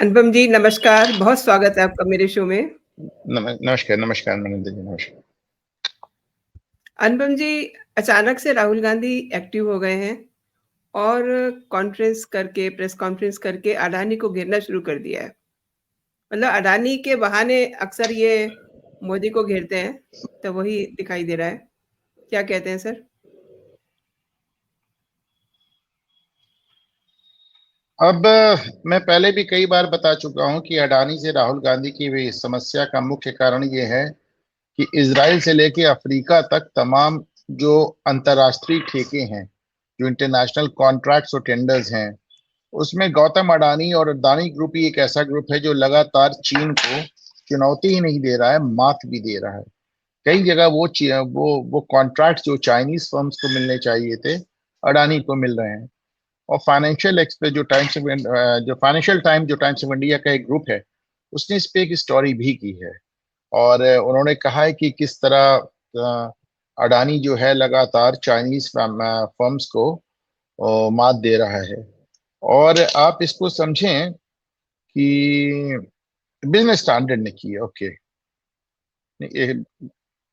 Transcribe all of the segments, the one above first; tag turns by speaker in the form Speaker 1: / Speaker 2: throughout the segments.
Speaker 1: अनुपम जी नमस्कार, बहुत स्वागत है आपका मेरे शो में।
Speaker 2: नमस्कार नमस्कार मनिंदर जी, नमस्कार।
Speaker 1: अनुपम जी, अचानक से राहुल गांधी एक्टिव हो गए हैं और प्रेस कॉन्फ्रेंस करके अडानी को घेरना शुरू कर दिया है। मतलब अडानी के बहाने अक्सर ये मोदी को घेरते हैं, तो वही दिखाई दे रहा है। क्या कहते हैं सर?
Speaker 2: अब मैं पहले भी कई बार बता चुका हूं कि अडानी से राहुल गांधी की भी समस्या का मुख्य कारण ये है कि इजराइल से लेके अफ्रीका तक तमाम जो अंतर्राष्ट्रीय ठेके हैं, जो इंटरनेशनल कॉन्ट्रैक्ट्स और टेंडर्स हैं, उसमें गौतम अडानी और अडानी ग्रुप ही एक ऐसा ग्रुप है जो लगातार चीन को चुनौती ही नहीं दे रहा है, मात भी दे रहा है। कई जगह वो कॉन्ट्रैक्ट जो चाइनीज फर्म्स को मिलने चाहिए थे, अडानी को मिल रहे हैं। और फाइनेंशियल एक्सप्रेस जो टाइम्स ऑफ इंडिया का एक ग्रुप है, उसने इस पे एक स्टोरी भी की है। और उन्होंने कहा है कि किस तरह अडानी जो है लगातार चाइनीज फर्म्स को मात दे रहा है। और आप इसको समझें कि बिजनेस स्टैंडर्ड ने की है, ओके,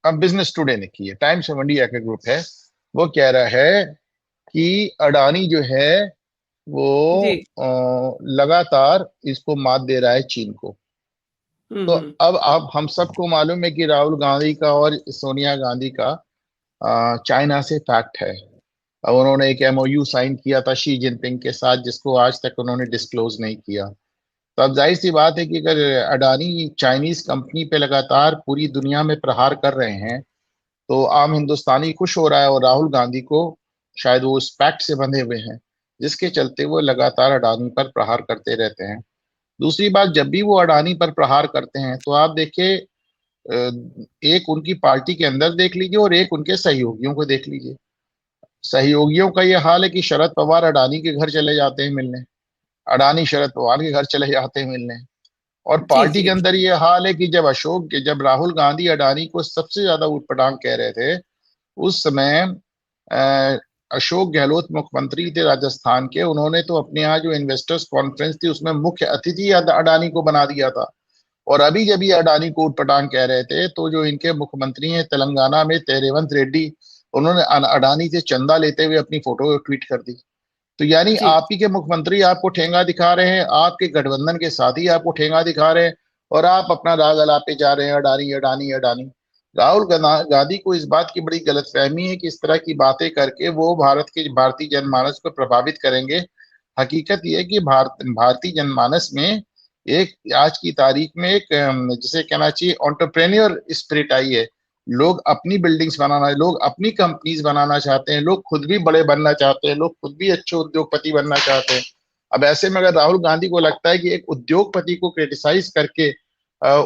Speaker 2: अब बिजनेस टुडे ने की है, टाइम्स ऑफ इंडिया का ग्रुप है। वो कह रहा है कि अडानी जो है वो
Speaker 1: जी।
Speaker 2: लगातार इसको मात दे रहा है चीन को। तो
Speaker 1: हम्म।
Speaker 2: अब हम सबको मालूम है कि राहुल गांधी का और सोनिया गांधी का चाइना से पैक्ट है। अब उन्होंने एक एमओयू साइन किया था शी जिनपिंग के साथ, जिसको आज तक उन्होंने डिस्क्लोज नहीं किया। तो अब जाहिर सी बात है कि अगर अडानी चाइनीज कंपनी पे लगातार पूरी दुनिया में प्रहार कर रहे हैं, तो आम हिंदुस्तानी खुश हो रहा है, और राहुल गांधी को शायद वो उस पैक्ट से बंधे हुए हैं, जिसके चलते वो लगातार अडानी पर प्रहार करते रहते हैं। दूसरी बात, जब भी वो अडानी पर प्रहार करते हैं तो आप देखिए, एक उनकी पार्टी के अंदर देख लीजिए और एक उनके सहयोगियों को देख लीजिए। सहयोगियों का ये हाल है कि शरद पवार अडानी के घर चले जाते हैं मिलने, अडानी शरद पवार के घर चले जाते हैं मिलने। और
Speaker 1: जी,
Speaker 2: पार्टी के
Speaker 1: जी।
Speaker 2: अंदर ये हाल है कि जब राहुल गांधी अडानी को सबसे ज्यादा ऊटपटांग कह रहे थे, उस समय अ, अशोक गहलोत मुख्यमंत्री थे राजस्थान के, उन्होंने तो अपने यहाँ जो इन्वेस्टर्स कॉन्फ्रेंस थी उसमें मुख्य अतिथि अडानी को बना दिया था। और अभी जब ये अडानी को उटपटांग कह रहे थे, तो जो इनके मुख्यमंत्री हैं तेलंगाना में, रेवंत रेड्डी, उन्होंने अडानी से चंदा लेते हुए अपनी फोटो ट्वीट कर दी। तो यानी
Speaker 1: जी।
Speaker 2: आप ही के मुख्यमंत्री आपको ठेंगा दिखा रहे हैं, आपके गठबंधन के साथी आपको ठेंगा दिखा रहे हैं, और आप अपना राग अलापे जा रहे हैं, अडानी अडानी अडानी। गांधी को इस बात की बड़ी गलतफहमी है कि इस तरह की बातें करके वो भारतीय जनमानस को प्रभावित करेंगे। हकीकत यह है कि भारतीय जनमानस में एक आज की तारीख में एक जिसे कहना चाहिए ऑन्टरप्रेन्योर स्पिरिट आई है। लोग अपनी बिल्डिंग्स बनाना, लोग अपनी कंपनीज बनाना चाहते हैं, लोग खुद भी बड़े बनना चाहते हैं, लोग खुद भी अच्छे उद्योगपति बनना चाहते हैं। अब ऐसे में अगर राहुल गांधी को लगता है कि एक उद्योगपति को क्रिटिसाइज करके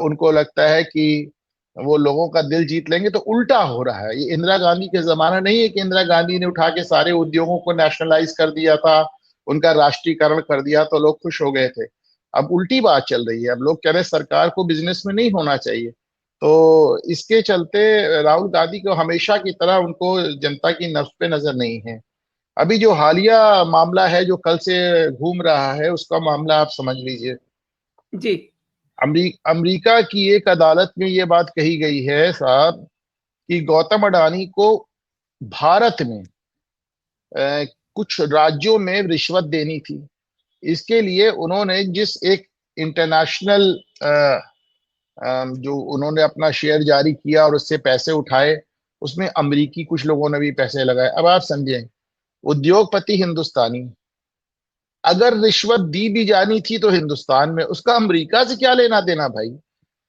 Speaker 2: उनको लगता है कि वो लोगों का दिल जीत लेंगे, तो उल्टा हो रहा है। ये इंदिरा गांधी के जमाना नहीं है कि इंदिरा गांधी ने उठा के सारे उद्योगों को नेशनलाइज कर दिया था, उनका राष्ट्रीयकरण कर दिया तो लोग खुश हो गए थे। अब उल्टी बात चल रही है, अब लोग कह रहे हैं सरकार को बिजनेस में नहीं होना चाहिए। तो इसके चलते राहुल गांधी को हमेशा की तरह उनको जनता की नब्ज पे नजर नहीं है। अभी जो हालिया मामला है जो कल से घूम रहा है, उसका मामला आप समझ लीजिए।
Speaker 1: जी।
Speaker 2: अमेरिका की एक अदालत में ये बात कही गई है साहब, कि गौतम अडानी को भारत में कुछ राज्यों में रिश्वत देनी थी। इसके लिए उन्होंने जिस एक इंटरनेशनल जो उन्होंने अपना शेयर जारी किया और उससे पैसे उठाए, उसमें अमरीकी कुछ लोगों ने भी पैसे लगाए। अब आप समझें, उद्योगपति हिंदुस्तानी, अगर रिश्वत दी भी जानी थी तो हिंदुस्तान में, उसका अमेरिका से क्या लेना देना भाई।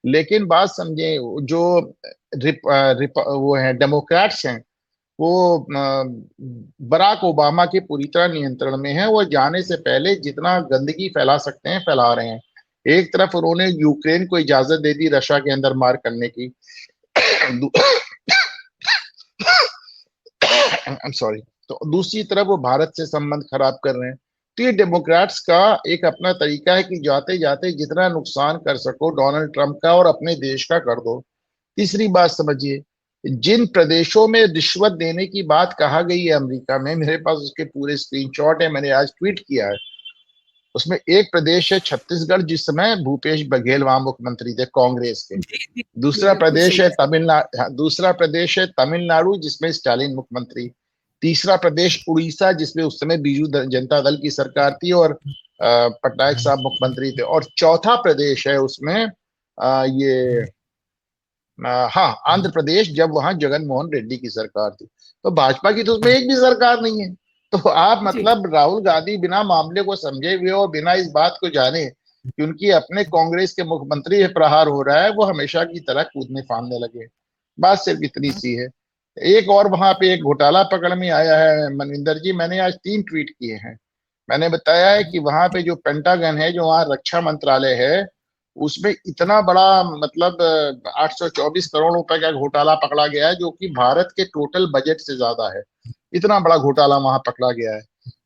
Speaker 2: लेकिन बात समझें, जो वो हैं डेमोक्रेट्स हैं, वो बराक ओबामा के पूरी तरह नियंत्रण में है। वो जाने से पहले जितना गंदगी फैला सकते हैं फैला रहे हैं। एक तरफ उन्होंने यूक्रेन को इजाजत दे दी रशिया के अंदर मार करने की। I am sorry. तो दूसरी तरफ वो भारत से संबंध खराब कर रहे हैं। तो ये डेमोक्रेट्स का एक अपना तरीका है कि जाते जाते जितना नुकसान कर सको डोनाल्ड ट्रंप का और अपने देश का कर दो। तीसरी बात समझिए, जिन प्रदेशों में रिश्वत देने की बात कहा गई है अमेरिका में, मेरे पास उसके पूरे स्क्रीनशॉट है, मैंने आज ट्वीट किया है। उसमें एक प्रदेश है छत्तीसगढ़, जिस समय भूपेश बघेल वहां मुख्यमंत्री थे कांग्रेस के।
Speaker 1: जी, जी, जी,
Speaker 2: दूसरा
Speaker 1: बिल्कुल
Speaker 2: प्रदेश
Speaker 1: सही।
Speaker 2: है तमिलनाडु, दूसरा प्रदेश है तमिलनाडु जिसमें स्टालिन मुख्यमंत्री। तीसरा प्रदेश उड़ीसा जिसमें उस समय जनता दल की सरकार थी और पटनायक साहब मुख्यमंत्री थे। और चौथा प्रदेश है उसमें ये हाँ, आंध्र प्रदेश, जब वहां जगन मोहन रेड्डी की सरकार थी। तो भाजपा की तो उसमें एक भी सरकार नहीं है। तो आप
Speaker 1: जी,
Speaker 2: मतलब राहुल गांधी बिना मामले को समझे हुए और बिना इस बात को जाने कि उनकी अपने कांग्रेस के मुख्यमंत्री पे प्रहार हो रहा है, वो हमेशा की तरह कूदने फांदने लगे। बात सिर्फ इतनी सी है। एक और वहां पे एक घोटाला पकड़ में आया है मनविंदर जी, मैंने आज 3 ट्वीट किए हैं। मैंने बताया है कि वहां पे जो पेंटागन है, जो वहां रक्षा मंत्रालय है, उसमें इतना बड़ा मतलब 824 करोड़ रुपए का घोटाला पकड़ा गया है, जो कि भारत के टोटल बजट से ज्यादा है। इतना बड़ा घोटाला वहां पकड़ा गया है।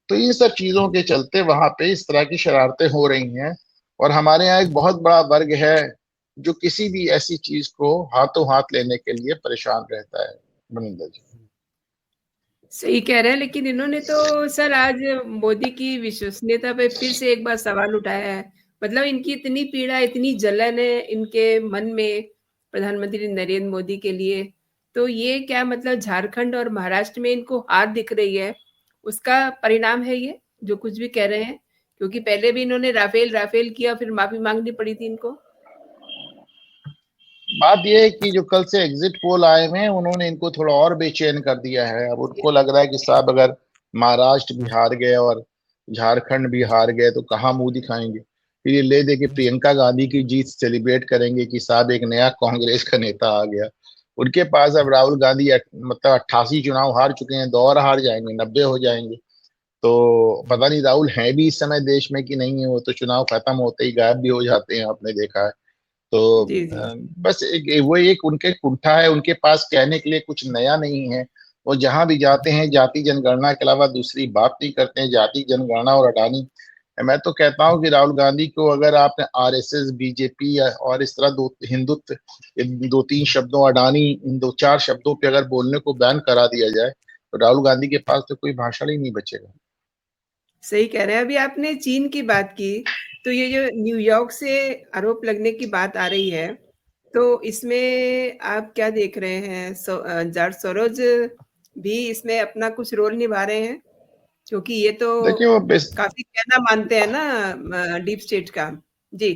Speaker 2: तो इन सब चीजों के चलते वहां पे इस तरह की शरारतें हो रही हैं। और हमारे यहाँ एक बहुत बड़ा वर्ग है जो किसी भी ऐसी चीज को हाथों हाथ लेने के लिए परेशान रहता है। मनिंदर जी।
Speaker 1: सही कह रहे हैं, लेकिन इन्होंने तो सर आज मोदी की विश्वसनीयता पे फिर से एक बार सवाल उठाया है। मतलब इनकी इतनी पीड़ा, इतनी जलन है इनके मन में प्रधानमंत्री नरेंद्र मोदी के लिए, तो ये क्या मतलब झारखंड और महाराष्ट्र में इनको हार दिख रही है, उसका परिणाम है ये, जो कुछ भी कह रहे हैं? क्योंकि पहले भी इन्होंने राफेल, राफेल किया, फिर माफ़ी माँगनी पड़ी थी इनको।
Speaker 2: बात यह है कि जो कल से एग्जिट पोल आए हुए हैं, उन्होंने इनको थोड़ा और बेचैन कर दिया है। अब उनको लग रहा है कि साहब अगर महाराष्ट्र भी हार गए और झारखंड भी हार गए तो कहाँ मुंह दिखाएंगे। फिर ये ले दे के प्रियंका गांधी की जीत सेलिब्रेट करेंगे कि साहब एक नया कांग्रेस का नेता आ गया। उनके पास अब राहुल गांधी मतलब 88 चुनाव हार चुके हैं, 2 और हार जाएंगे, 90 हो जाएंगे। तो पता नहीं राहुल है भी इस समय देश में कि नहीं है। वो तो चुनाव खत्म होते ही गायब भी हो जाते हैं, आपने देखा है। तो
Speaker 1: जी, जी।
Speaker 2: बस वो एक उनके कुंठा है, उनके पास कहने के लिए कुछ नया नहीं है। वो जहां भी जाते हैं जाति जनगणना के अलावा दूसरी बात नहीं करते हैं। जाति जनगणना और अडानी, मैं तो कहता हूं कि राहुल गांधी को अगर आपने आरएसएस, बीजेपी और इस तरह दो हिंदुत्व, इन 2-3 शब्दों, अडानी, इन 2-4 शब्दों पे अगर बोलने को बैन करा दिया जाए तो राहुल गांधी के पास तो कोई भाषण ही नहीं बचेगा।
Speaker 1: सही कह रहे हैं। अभी आपने चीन की बात की, तो ये जो न्यूयॉर्क से आरोप लगने की बात आ रही है, तो इसमें आप क्या देख रहे हैं? जॉर्ज सोरोज भी इसमें अपना कुछ रोल निभा रहे हैं? क्योंकि ये तो
Speaker 2: देखिए वो
Speaker 1: काफ़ी कहना मानते हैं ना डीप स्टेट का। जी,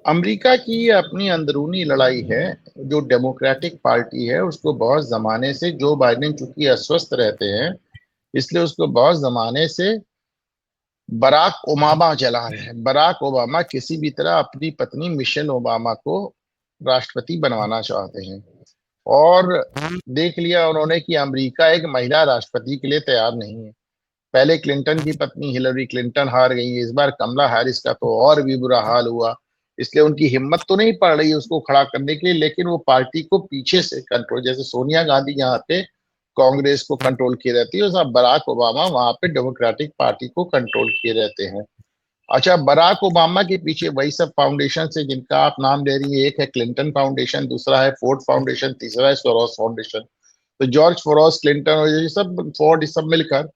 Speaker 2: अमेरिका की ये अपनी अंदरूनी लड़ाई है। जो डेमोक्रेटिक पार्टी है उसको बहुत जमाने से, जो बाइडेन चूंकि अस्वस्थ रहते हैं इसलिए उसको बहुत जमाने से बराक ओबामा चला रहे हैं। बराक ओबामा किसी भी तरह अपनी पत्नी मिशेल ओबामा को राष्ट्रपति बनवाना चाहते हैं। और देख लिया उन्होंने कि अमेरिका एक महिला राष्ट्रपति के लिए तैयार नहीं है। पहले क्लिंटन की पत्नी हिलरी क्लिंटन हार गई है, इस बार कमला हैरिस का तो और भी बुरा हाल हुआ। इसलिए उनकी हिम्मत तो नहीं पड़ रही है उसको खड़ा करने के लिए, लेकिन वो पार्टी को पीछे से कंट्रोल, जैसे सोनिया गांधी यहाँ पे कांग्रेस को कंट्रोल किए रहती है, और साहब बराक ओबामा वहां पे डेमोक्रेटिक पार्टी को कंट्रोल किए रहते हैं। अच्छा, बराक ओबामा के पीछे वही सब फाउंडेशन से जिनका आप नाम ले रही है। एक है क्लिंटन फाउंडेशन, दूसरा है फोर्ड फाउंडेशन, तीसरा है सोरोस फाउंडेशन। तो जॉर्ज सोरोस, क्लिंटन और ये सब फोर्ड, सब मिलकर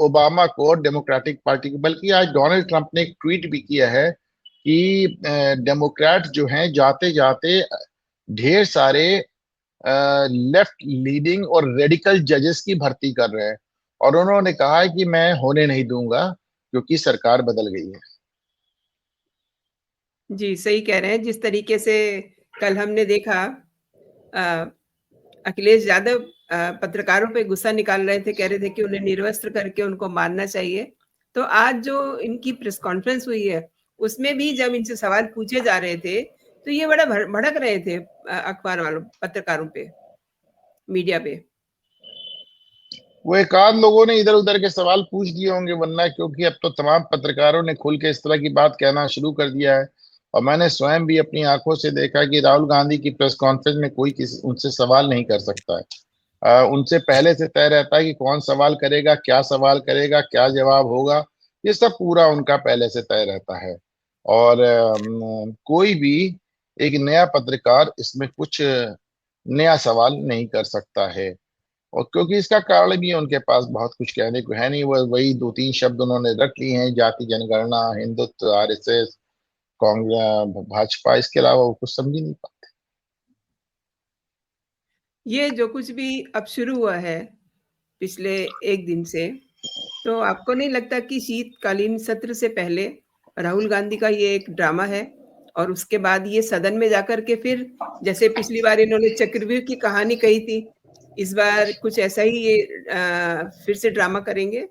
Speaker 2: ओबामा को, डेमोक्रेटिक पार्टी को, बल्कि आज डोनाल्ड ट्रंप ने एक ट्वीट भी किया है कि डेमोक्रेट जो हैं जाते जाते ढेर सारे लेफ्ट लीडिंग और रेडिकल जजेस की भर्ती कर रहे हैं। और उन्होंने कहा है कि मैं होने नहीं दूंगा क्योंकि सरकार बदल गई है।
Speaker 1: जी, सही कह रहे हैं। जिस तरीके से कल हमने देखा अ, अखिलेश यादव पत्रकारों पे गुस्सा निकाल रहे थे, कह रहे थे कि उन्हें निर्वस्त्र करके उनको मारना चाहिए। तो आज जो इनकी प्रेस कॉन्फ्रेंस हुई है, उसमें भी जब इनसे सवाल पूछे जा रहे थे, तो ये बड़ा भड़क रहे थे अखबार वालों, पत्रकारों पे, मीडिया पे।
Speaker 2: वो एक आध लोगों ने इधर उधर के सवाल पूछ दिए होंगे, वरना क्योंकि अब तो तमाम पत्रकारों ने खुल के इस तरह की बात कहना शुरू कर दिया है। और मैंने स्वयं भी अपनी आंखों से देखा कि राहुल गांधी की प्रेस कॉन्फ्रेंस में कोई किसी उनसे सवाल नहीं कर सकता है। उनसे पहले से तय रहता है कि कौन सवाल करेगा, क्या सवाल करेगा, क्या जवाब होगा। ये सब पूरा उनका पहले से तय रहता है। और कोई भी एक नया पत्रकार इसमें कुछ नया सवाल नहीं कर सकता है। और क्योंकि इसका कारण भी है, उनके पास बहुत कुछ कहने को है नहीं, वो वही दो तीन शब्द उन्होंने रट लिए हैं, जाति जनगणना, हिंदुत्व, आरएसएस, कांग्रेस, भाजपा, इसके अलावा वो कुछ समझ ही नहीं पाते।
Speaker 1: ये जो कुछ भी अब शुरू हुआ है पिछले 1 दिन से, तो आपको नहीं लगता कि शीतकालीन सत्र से पहले राहुल गांधी का ये एक ड्रामा है और उसके बाद ये सदन में जाकर के फिर जैसे पिछली बार इन्होंने चक्रव्यूह की कहानी कही थी, इस बार कुछ ऐसा ही ये फिर से ड्रामा करेंगे?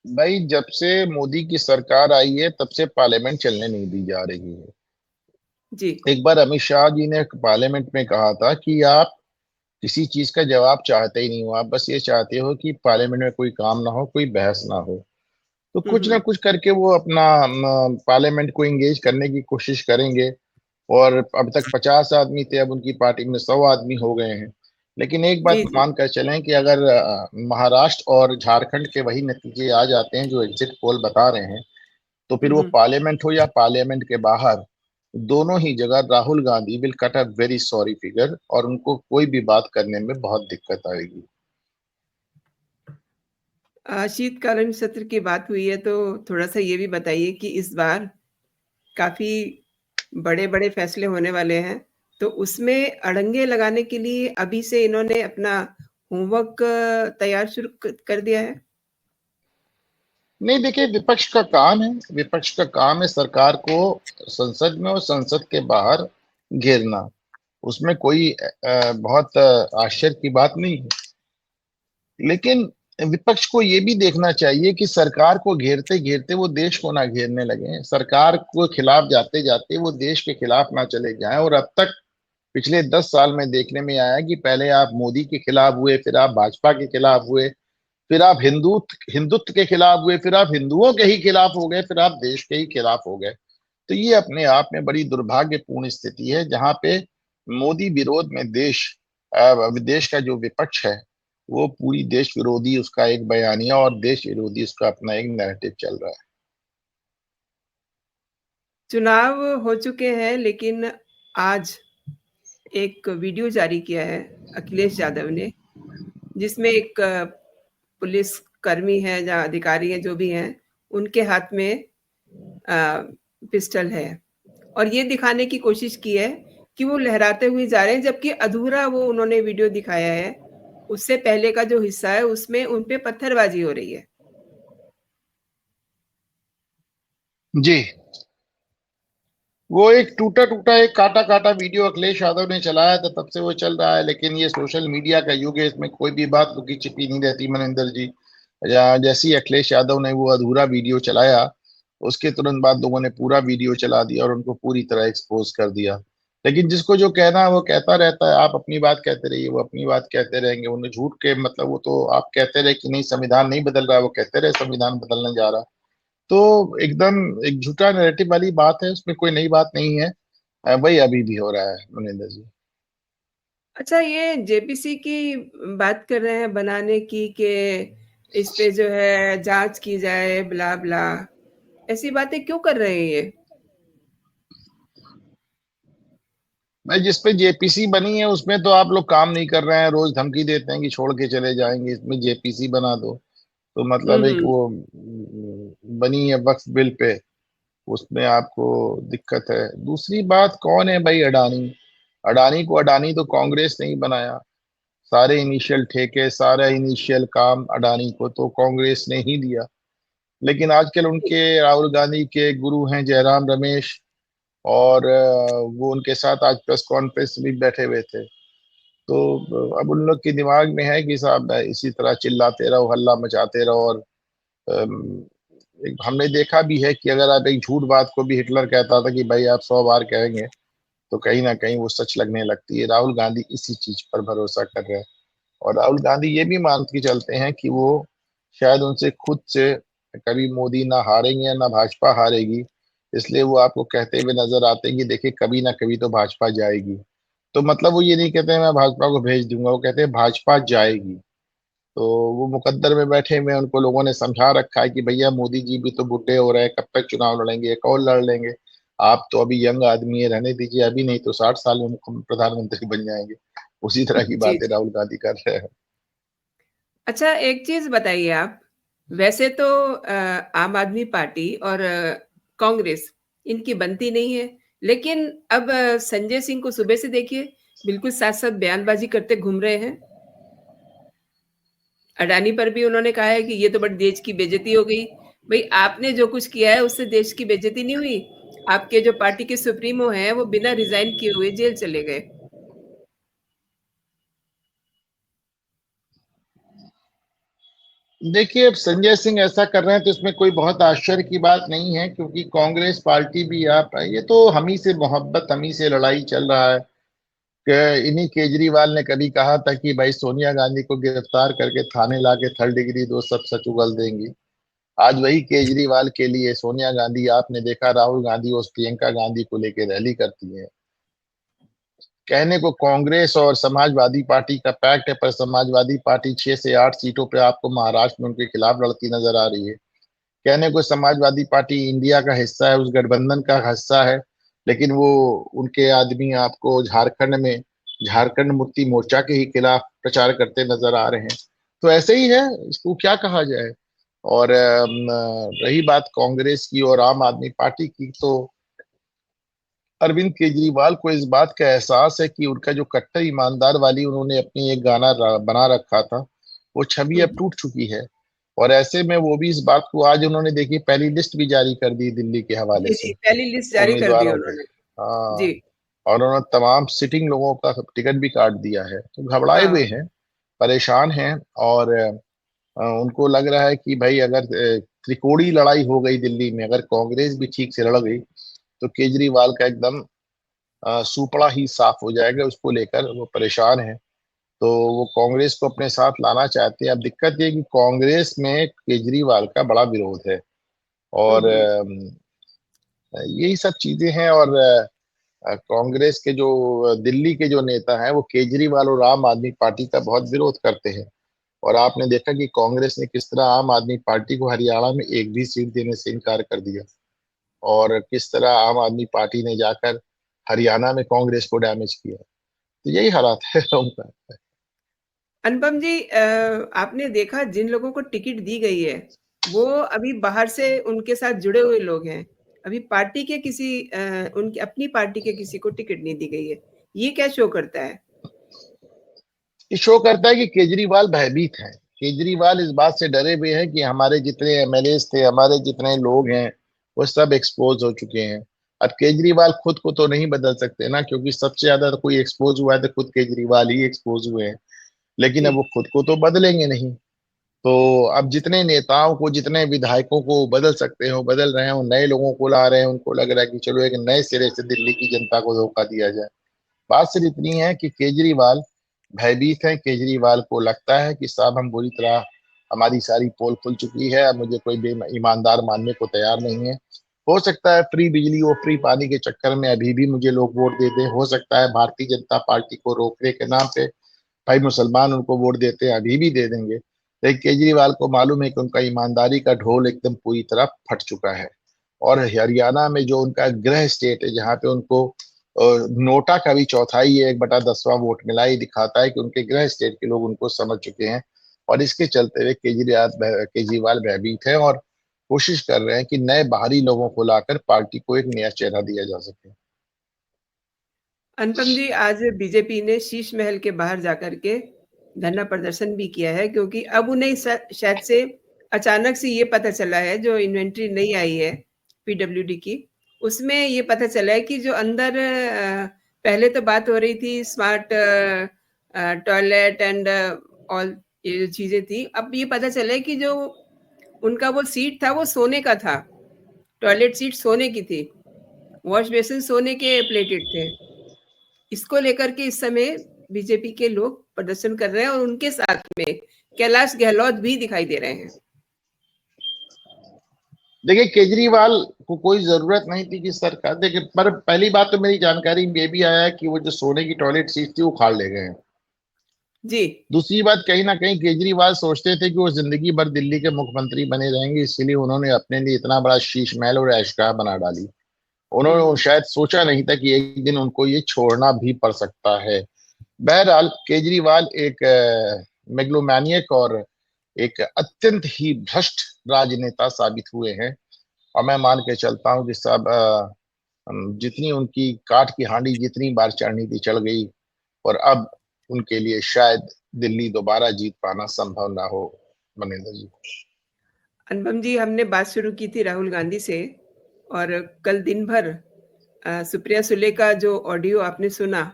Speaker 2: भाई जब से मोदी की सरकार आई है तब से पार्लियामेंट चलने नहीं दी जा रही है।
Speaker 1: जी।
Speaker 2: एक बार अमित शाह जी ने पार्लियामेंट में कहा था कि आप किसी चीज का जवाब चाहते ही नहीं हो, आप बस ये चाहते हो कि पार्लियामेंट में कोई काम ना हो, कोई बहस ना हो। तो
Speaker 1: हुँ,
Speaker 2: कुछ ना
Speaker 1: हुँ।
Speaker 2: कुछ करके वो अपना पार्लियामेंट को एंगेज करने की कोशिश करेंगे। और अब तक 50 आदमी थे, अब उनकी पार्टी में 100 आदमी हो गए हैं। लेकिन एक बात
Speaker 1: जी, जी।
Speaker 2: मानकर चलें कि अगर महाराष्ट्र और झारखंड के वही नतीजे आ जाते हैं जो एग्जिट पोल बता रहे हैं, तो
Speaker 1: हुँ,
Speaker 2: फिर वो
Speaker 1: हुँ।
Speaker 2: पार्लियामेंट हो या पार्लियामेंट के बाहर, दोनों ही जगह Rahul Gandhi will cut a very sorry figure, और उनको कोई भी बात करने में बहुत दिक्कत आएगी।
Speaker 1: शीतकालीन सत्र की बात हुई है तो थोड़ा-सा ये भी बताइए कि इस बार काफ़ी बड़े-बड़े फैसले होने वाले हैं, तो उसमें अड़ंगे लगाने के लिए अभी से इन्होंने अपना होमवर्क तैयार शुरू क कर दिया है?
Speaker 2: नहीं, देखिए, विपक्ष का काम है, विपक्ष का काम है सरकार को संसद में और संसद के बाहर घेरना। उसमें कोई बहुत आश्चर्य की बात नहीं है। लेकिन विपक्ष को ये भी देखना चाहिए कि सरकार को घेरते घेरते वो देश को ना घेरने लगे, सरकार को खिलाफ जाते जाते वो देश के खिलाफ ना चले जाएं। और अब तक पिछले 10 साल में देखने में आया कि पहले आप मोदी के खिलाफ हुए, फिर आप भाजपा के खिलाफ हुए, फिर आप हिंदुत्व के खिलाफ हुए, फिर आप हिंदुओं के ही खिलाफ हो गए, फिर आप देश के ही खिलाफ हो गए। तो ये अपने आप में बड़ी दुर्भाग्यपूर्ण स्थिति है, जहां पे मोदी विरोध में देश का जो विपक्ष है वो पूरी देश विरोधी उसका एक बयानिया, और देश विरोधी उसका अपना एक नैरेटिव चल रहा है।
Speaker 1: चुनाव हो चुके हैं लेकिन आज एक वीडियो जारी किया है अखिलेश यादव ने, जिसमें एक पुलिस कर्मी है या अधिकारी है जो भी हैं, उनके हाथ में अ, पिस्टल है और ये दिखाने की कोशिश की है कि वो लहराते हुए जा रहे हैं जबकि अधूरा वो उन्होंने वीडियो दिखाया है। उससे पहले का जो हिस्सा है उसमें उन पे पत्थरबाजी हो रही है।
Speaker 2: जी, वो एक टूटा टूटा, एक काटा काटा वीडियो अखिलेश यादव ने चलाया था, तब से वो चल रहा है। लेकिन ये सोशल मीडिया का युग है, इसमें कोई भी बात लुकी छिपी नहीं रहती मनिंदर जी। जैसे ही अखिलेश यादव ने वो अधूरा वीडियो चलाया, उसके तुरंत बाद लोगों ने पूरा वीडियो चला दिया और उनको पूरी तरह एक्सपोज कर दिया। लेकिन जिसको जो कहना है वो कहता रहता है, आप अपनी बात कहते रहिए, वो अपनी बात कहते रहेंगे। उन्हें झूठ के मतलब, वो तो आप कहते रहे कि नहीं संविधान नहीं बदल रहा, वो कहते रहे संविधान बदलने जा रहा। तो एकदम एक झूठा नैरेटिव वाली बात है, उसमें कोई नई बात नहीं है। वही अभी भी हो रहा है मनिंदर जी।
Speaker 1: अच्छा ये जेपीसी की बात कर रहे हैं बनाने की कि इस पे जो है जांच की जाए ब्ला-ब्ला, ऐसी बातें क्यों कर रहे हैं ये?
Speaker 2: भाई जिस पे जेपीसी बनी है उसमें तो आप लोग काम नहीं कर रहे हैं, रोज धमकी देते हैं कि छोड़ के चले जाएंगे, इसमें जेपीसी बना दो। तो
Speaker 1: हुँ,
Speaker 2: मतलब एक
Speaker 1: हुँ।
Speaker 2: वो बनी है वक्फ बिल पे, उसमें आपको दिक्कत है। दूसरी बात, कौन है भाई अडानी? अडानी को अडानी तो कांग्रेस ने ही बनाया। सारे इनिशियल ठेके, सारा इनिशियल काम अडानी को तो कांग्रेस ने ही दिया। लेकिन आजकल उनके राहुल गांधी के गुरु हैं जयराम रमेश, और वो उनके साथ आज प्रेस कॉन्फ्रेंस में भी बैठे हुए थे। तो अब उन लोग के दिमाग में है कि साहब इसी तरह चिल्लाते रहो, हल्ला मचाते रहो। और हमने देखा भी है कि अगर आप एक झूठ बात को भी, हिटलर कहता था कि भाई आप 100 बार कहेंगे तो कहीं ना कहीं वो सच लगने लगती है। राहुल गांधी इसी चीज पर भरोसा कर रहे हैं। और राहुल गांधी ये भी मान के चलते हैं कि वो शायद उनसे खुद से कभी मोदी ना हारेंगे ना भाजपा हारेगी, इसलिए वो आपको कहते हुए नजर आते हैं कि देखिए कभी ना कभी तो भाजपा जाएगी। तो मतलब वो ये नहीं कहते मैं भाजपा को भेज दूंगा, वो कहते हैं भाजपा जाएगी। तो वो मुकद्दर में बैठे हुए हैं, उनको लोगों ने समझा रखा है कि भैया मोदी जी भी तो बुढ़े हो रहे हैं, कब तक चुनाव लड़ेंगे, एक और लड़ लेंगे। आप तो अभी यंग आदमी है, रहने दीजिए अभी, नहीं तो 60 साल में प्रधानमंत्री बन जाएंगे। उसी तरह की
Speaker 1: जी,
Speaker 2: बातें
Speaker 1: जी।
Speaker 2: राहुल गांधी कर रहे हैं।
Speaker 1: अच्छा, एक चीज़ बताइए आप, वैसे तो आम आदमी पार्टी और कांग्रेस इनकी बनती नहीं है, लेकिन अब संजय सिंह को सुबह से देखिए, बिल्कुल साथ-साथ बयानबाज़ी करते घूम रहे हैं। अडानी पर भी उन्होंने कहा है कि ये तो बड़ी देश की बेइज़्ज़ती हो गई। भई आपने जो कुछ किया है उससे देश की बेइज़्ज़ती नहीं हुई। आपके जो पार्टी के सुप्रीमो हैं, वो बिना रिज़ाइन किए हुए जेल चले गए।
Speaker 2: देखिए, अब संजय सिंह ऐसा कर रहे हैं तो इसमें कोई बहुत आश्चर्य की बात नहीं है, क्योंकि कांग्रेस पार्टी भी आप, ये तो हम ही से मोहब्बत, हम ही से लड़ाई चल रहा है। इन्हीं केजरीवाल ने कभी कहा था कि भाई सोनिया गांधी को गिरफ्तार करके थाने लाके 3rd डिग्री दो, सब सच उगल देंगी। आज वही केजरीवाल के लिए सोनिया गांधी, आपने देखा राहुल गांधी और प्रियंका गांधी को लेके रैली करती है। कहने को कांग्रेस और समाजवादी पार्टी का पैक्ट है, पर समाजवादी पार्टी 6 से 8 सीटों पे आपको महाराष्ट्र में उनके खिलाफ लड़ती नजर आ रही है। कहने को समाजवादी पार्टी इंडिया का हिस्सा है, उस गठबंधन का हिस्सा है, लेकिन वो उनके आदमी आपको झारखंड में झारखंड मुक्ति मोर्चा के ही खिलाफ प्रचार करते नजर आ रहे हैं। तो ऐसे ही है, इसको क्या कहा जाए। और रही बात कांग्रेस की और आम आदमी पार्टी की, तो अरविंद केजरीवाल को इस बात का एहसास है कि उनका जो कट्टर ईमानदार वाली उन्होंने अपनी एक गाना बना रखा था, वो छवि
Speaker 1: हुँ,
Speaker 2: अब
Speaker 1: हुँ।
Speaker 2: टूट चुकी है। और ऐसे में वो भी इस बात को, आज उन्होंने देखी पहली लिस्ट भी जारी कर दी दिल्ली के हवाले
Speaker 1: जी,
Speaker 2: से
Speaker 1: जी, पहली लिस्ट जारी कर दी
Speaker 2: उम्मीदवारों के।
Speaker 1: उन्होंने।
Speaker 2: हाँ,
Speaker 1: जी,
Speaker 2: और उन्होंने तमाम सिटिंग लोगों का टिकट भी काट दिया है, तो घबराए हुए
Speaker 1: हाँ।
Speaker 2: हैं, परेशान हैं। और उनको लग रहा है कि भाई अगर त्रिकोणीय लड़ाई हो गई दिल्ली में, अगर कांग्रेस भी ठीक से लड़ गई, तो केजरीवाल का एकदम सुपड़ा ही साफ हो जाएगा। उसको लेकर वो परेशान है, तो वो कांग्रेस को अपने साथ लाना चाहते हैं। अब दिक्कत ये है कि कांग्रेस में केजरीवाल का बड़ा विरोध है,
Speaker 1: हुँ,
Speaker 2: और
Speaker 1: हुँ।
Speaker 2: यही सब चीजें हैं। और कांग्रेस के जो दिल्ली के जो नेता हैं, वो केजरीवाल और आम आदमी पार्टी का बहुत विरोध करते हैं। और आपने देखा कि कांग्रेस ने किस तरह आम आदमी पार्टी को हरियाणा में एक भी सीट देने से इनकार कर दिया, और किस तरह आम आदमी पार्टी ने जाकर हरियाणा में कांग्रेस को डैमेज किया। तो यही हालात है उनका।
Speaker 1: अनुपम जी, आपने देखा जिन लोगों को टिकट दी गई है, वो अभी बाहर से उनके साथ जुड़े हुए लोग हैं। अभी पार्टी के किसी उनकी अपनी पार्टी के किसी को टिकट नहीं दी गई है। ये क्या शो करता है?
Speaker 2: ये शो करता है कि केजरीवाल भयभीत हैं। केजरीवाल इस बात से डरे हुए हैं कि हमारे जितने एमएलए थे, हमारे जितने लोग हैं, वो सब एक्सपोज हो चुके हैं। अब केजरीवाल खुद को तो नहीं बदल सकते ना, क्योंकि सबसे ज्यादा तो कोई एक्सपोज हुआ है तो खुद केजरीवाल ही एक्सपोज हुए हैं। लेकिन
Speaker 1: जी।
Speaker 2: अब वो खुद को तो बदलेंगे नहीं। तो अब जितने नेताओं को, जितने विधायकों को बदल सकते हैं वो बदल रहे हैं, वो नए लोगों को ला रहे हैं। उनको लग रहा है कि चलो एक नए सिरे से दिल्ली की जनता को धोखा दिया जाए। बात सिर्फ इतनी है कि केजरीवाल भयभीत है। केजरीवाल को लगता है कि साहब हम बुरी तरह, हमारी सारी पोल खुल चुकी है, अब मुझे कोई ईमानदार मानने को तैयार नहीं है। हो सकता है फ्री बिजली और फ्री पानी के चक्कर में अभी भी मुझे लोग वोट दे दें। हो सकता है भारतीय जनता पार्टी को रोकने के नाम पे भाई मुसलमान उनको वोट देते हैं, अभी भी दे देंगे। लेकिन केजरीवाल को मालूम है कि उनका ईमानदारी का ढोल एकदम पूरी तरह फट चुका है। और हरियाणा में जो उनका गृह स्टेट है, जहाँ पे उनको नोटा का भी चौथाई, 1/10वां वोट मिला, ही दिखाता है कि उनके गृह स्टेट के लोग उनको समझ चुके हैं। और इसके चलते हुए केजरीवाल भयभीत है, और कोशिश कर रहे हैं कि नए बाहरी लोगों को लाकर पार्टी को एक नया चेहरा दिया जा सके।
Speaker 1: अनुपम जी, आज बीजेपी ने शीश महल के बाहर जाकर के धरना प्रदर्शन भी किया है, क्योंकि अब उन्हें शायद से अचानक से ये पता चला है, जो इन्वेंट्री नई आई है पीडब्ल्यूडी की, उसमें ये पता चला है कि जो अंदर पहले तो बात हो रही थी स्मार्ट टॉयलेट एंड ऑल, ये जो चीजें थी, अब ये पता चला है कि जो उनका वो सीट था वो सोने का था। टॉयलेट सीट सोने की थी, वॉश बेसिन सोने के प्लेटेड थे। इसको लेकर के इस समय बीजेपी के लोग प्रदर्शन कर रहे हैं, और उनके साथ में कैलाश गहलोत भी दिखाई दे रहे हैं।
Speaker 2: देखिए, केजरीवाल को कोई जरूरत नहीं थी कि सरकार, देखिए, पर पहली बात तो मेरी जानकारी में ये भी आया है कि वो जो सोने की टॉयलेट सीट थी वो उखाड़ ले गए हैं।
Speaker 1: जी।
Speaker 2: दूसरी बात, कहीं ना कहीं केजरीवाल सोचते थे कि वो जिंदगी भर दिल्ली के मुख्यमंत्री बने रहेंगे, इसीलिए उन्होंने अपने लिए इतना बड़ा शीश महल और ऐशगाह बना डाली। उन्होंने शायद सोचा नहीं था कि एक दिन उनको ये छोड़ना भी पड़ सकता है। बहरहाल केजरीवाल एक मेगलोमैनियक और एक अत्यंत ही भ्रष्ट राजनेता साबित हुए हैं। और मैं मान के चलता हूं कि सब जितनी उनकी काठ की हांडी जितनी बार चढ़नी थी चढ़ गई, और अब उनके लिए शायद दिल्ली दोबारा जीत पाना संभव ना हो। मनिंदर जी।
Speaker 1: अनुपम जी, हमने बात शुरू की थी राहुल गांधी से, और कल दिन भर सुप्रिया सुले का जो ऑडियो आपने सुना,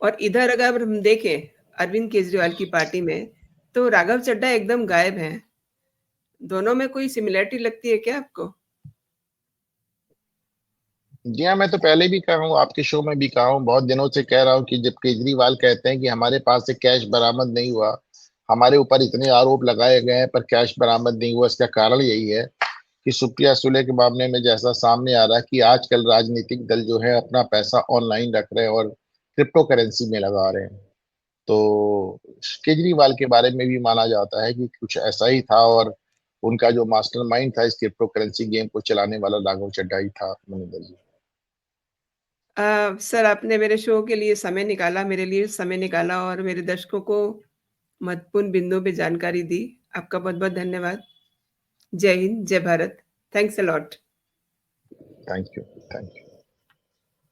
Speaker 1: और इधर अगर हम देखें अरविंद केजरीवाल की पार्टी में, तो राघव चड्ढा एकदम गायब हैं। दोनों में कोई सिमिलरिटी लगती है क्या आपको?
Speaker 2: जी हाँ, मैं तो पहले भी कहा हूँ, आपके शो में भी कहा हूँ, बहुत दिनों से कह रहा हूँ कि जब केजरीवाल कहते हैं कि हमारे पास से कैश बरामद नहीं हुआ, हमारे ऊपर इतने आरोप लगाए गए हैं पर कैश बरामद नहीं हुआ, इसका कारण यही है कि सुप्रिया सुले के मामले में जैसा सामने आ रहा है कि आजकल राजनीतिक दल जो है अपना पैसा ऑनलाइन रख रहे हैं और क्रिप्टो करेंसी में लगा रहे हैं। तो केजरीवाल के बारे में भी माना जाता है कि कुछ ऐसा ही था, और उनका जो मास्टरमाइंड था इस क्रिप्टो करेंसी गेम को चलाने वाला राघव चड्ढा ही था। मनिंदर जी।
Speaker 1: सर, आपने मेरे शो के लिए समय निकाला, मेरे लिए समय निकाला, और मेरे दर्शकों को महत्वपूर्ण बिंदुओं पे जानकारी दी। आपका बहुत-बहुत धन्यवाद। जय हिंद, जय Bharat. Thanks a lot.
Speaker 2: Thank you. Thank you.